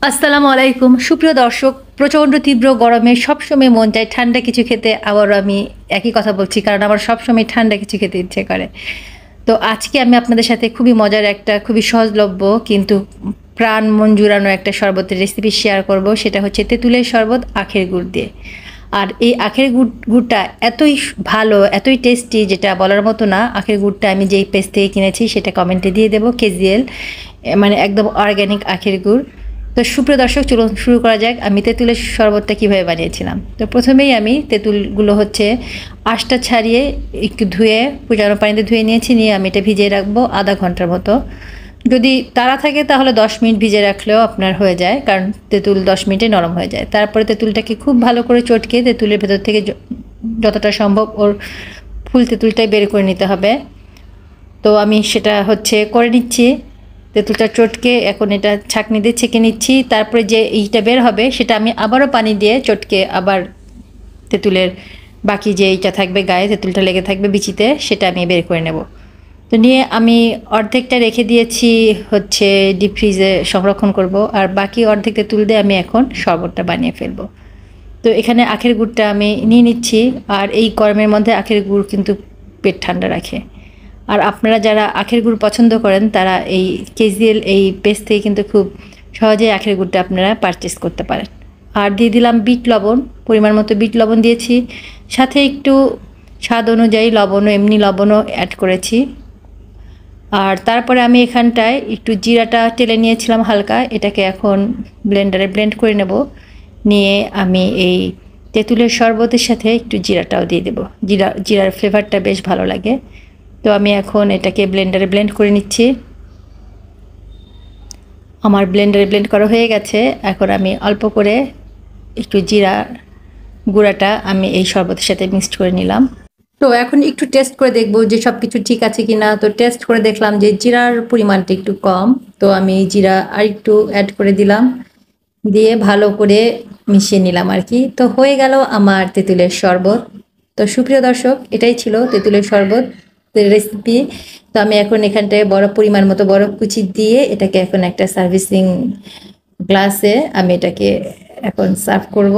আসসালামু আলাইকুম সুপ্রিয় দর্শক, প্রচণ্ড তীব্র গরমে সবসময় মন চায় ঠান্ডা কিছু খেতে। আবারও আমি একই কথা বলছি, কারণ আমার সবসময় ঠান্ডা কিছু খেতে ইচ্ছে করে। তো আজকে আমি আপনাদের সাথে খুবই মজার একটা, খুবই সহজলভ্য কিন্তু প্রাণ মন জুড়ানো একটা শরবতের রেসিপি শেয়ার করব। সেটা হচ্ছে তেঁতুলের শরবত আখের গুড় দিয়ে। আর এই আখের গুড়টা এতই ভালো, এতই টেস্টি, যেটা বলার মতো না। আখের গুড়টা আমি যেই পেজ থেকে কিনেছি সেটা কমেন্টে দিয়ে দেবো, কেজিএল, মানে একদম অর্গ্যানিক আখের গুড়। তো সুপ্রিয় দর্শক, চলুন শুরু করা যাক আমি তেঁতুলের শরবতটা কীভাবে বানিয়েছিলাম। তো প্রথমেই আমি তেঁতুলগুলো হচ্ছে আঁশটা ছাড়িয়ে একটু ধুয়ে পুজানো পানিতে ধুয়ে নিয়েছি। নিয়ে আমি এটা ভিজিয়ে রাখবো আধা ঘন্টার মতো। যদি তাড়া থাকে তাহলে 10 মিনিট ভিজিয়ে রাখলেও আপনার হয়ে যায়, কারণ তেঁতুল 10 মিনিটে নরম হয়ে যায়। তারপরে তেঁতুলটাকে খুব ভালো করে চটকে তেঁতুলের ভেতর থেকে যতটা সম্ভব ওর ফুল তেঁতুলটাই বের করে নিতে হবে। তো আমি সেটা হচ্ছে করে নিচ্ছি। তেঁতুলটা চটকে এখন এটা ছাঁকনি দিয়ে ছেঁকে নিচ্ছি। তারপরে যে এইটা বের হবে সেটা আমি আবারও পানি দিয়ে চটকে আবার তেঁতুলের বাকি যে এইটা থাকবে, গায়ে তেঁতুলটা লেগে থাকবে বিচিতে, সেটা আমি বের করে নেব। তো নিয়ে আমি অর্ধেকটা রেখে দিয়েছি হচ্ছে ডিপ ফ্রিজে সংরক্ষণ করব, আর বাকি অর্ধেক তেঁতুল দিয়ে আমি এখন শরবতটা বানিয়ে ফেলবো। তো এখানে আখের গুড়টা আমি নিয়ে নিচ্ছি। আর এই গরমের মধ্যে আখের গুড় কিন্তু পেট ঠান্ডা রাখে। আর আপনারা যারা আখের গুড় পছন্দ করেন তারা এই কেজিএল এই পেজ থেকে কিন্তু খুব সহজেই আখের গুড়টা আপনারা পারচেস করতে পারেন। আর দিয়ে দিলাম বিট লবণ, পরিমাণ মতো বিট লবণ দিয়েছি, সাথে একটু স্বাদ অনুযায়ী লবণও, এমনি লবণও অ্যাড করেছি। আর তারপরে আমি এখানটায় একটু জিরাটা টেলে নিয়েছিলাম হালকা, এটাকে এখন ব্লেন্ডারে ব্লেন্ড করে নেব। নিয়ে আমি এই তেঁতুলের শরবতের সাথে একটু জিরাটাও দিয়ে দেবো। জিরার ফ্লেভারটা বেশ ভালো লাগে। তো আমি এখন এটাকে ব্লেন্ডারে ব্লেন্ড করে নিচ্ছি। আমার ব্লেন্ডারে ব্লেন্ড করা হয়ে গেছে। এখন আমি অল্প করে একটু জিরা গুঁড়াটা আমি এই শরবতের সাথে মিক্সড করে নিলাম। তো এখন একটু টেস্ট করে দেখব যে সব কিছু ঠিক আছে কি না। তো টেস্ট করে দেখলাম যে জিরার পরিমাণটা একটু কম, তো আমি জিরা আর একটু অ্যাড করে দিলাম। দিয়ে ভালো করে মিশিয়ে নিলাম আর কি। তো হয়ে গেল আমার তেঁতুলের শরবত। তো সুপ্রিয় দর্শক, এটাই ছিল তেঁতুলের শরবত রেসিপি। তো আমি এখন এখানটায় বরফ, পরিমাণ মতো বরফ কুচি দিয়ে এটাকে এখন একটা সার্ভিসিং গ্লাসে আমি এটাকে এখন সার্ভ করব।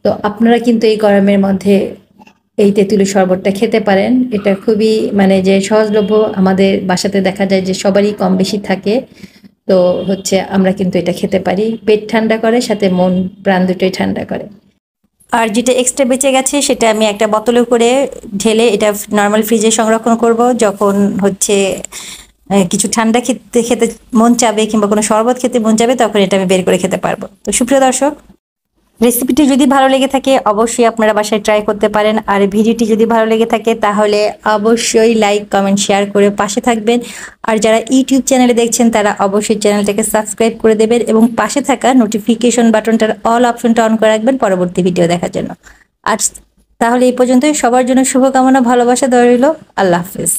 তো আপনারা কিন্তু এই গরমের মধ্যে এই তেঁতুলের শরবতটা খেতে পারেন। এটা খুবই মানে যে সহজলভ্য, আমাদের বাসাতে দেখা যায় যে সবারই কম বেশি থাকে। তো হচ্ছে আমরা কিন্তু এটা খেতে পারি, পেট ঠান্ডা করে, সাথে মন প্রাণ দুটোই ঠান্ডা করে। আর যেটা এক্সট্রা বেঁচে গেছে সেটা আমি একটা বোতলে করে ঢেলে এটা নর্মাল ফ্রিজে সংরক্ষণ করব। যখন হচ্ছে কিছু ঠান্ডা খেতে খেতে মন চাবে কিংবা কোনো শরবত খেতে মন চাবে, তখন এটা আমি বের করে খেতে পারবো। তো সুপ্রিয় দর্শক, রেসিপিটি যদি ভালো লেগে থাকে অবশ্যই আপনারা বাসায় ট্রাই করতে পারেন। আর ভিডিওটি যদি ভালো লেগে থাকে তাহলে অবশ্যই লাইক, কমেন্ট, শেয়ার করে পাশে থাকবেন। আর যারা ইউটিউব চ্যানেলে দেখছেন তারা অবশ্যই চ্যানেলটাকে সাবস্ক্রাইব করে দেবেন এবং পাশে থাকা নোটিফিকেশন বাটনটার অল অপশনটা অন করে রাখবেন পরবর্তী ভিডিও দেখার জন্য। আর তাহলে এই পর্যন্তই, সবার জন্য শুভকামনা, ভালোবাসা দেওয়া রইল। আল্লাহ হাফিজ।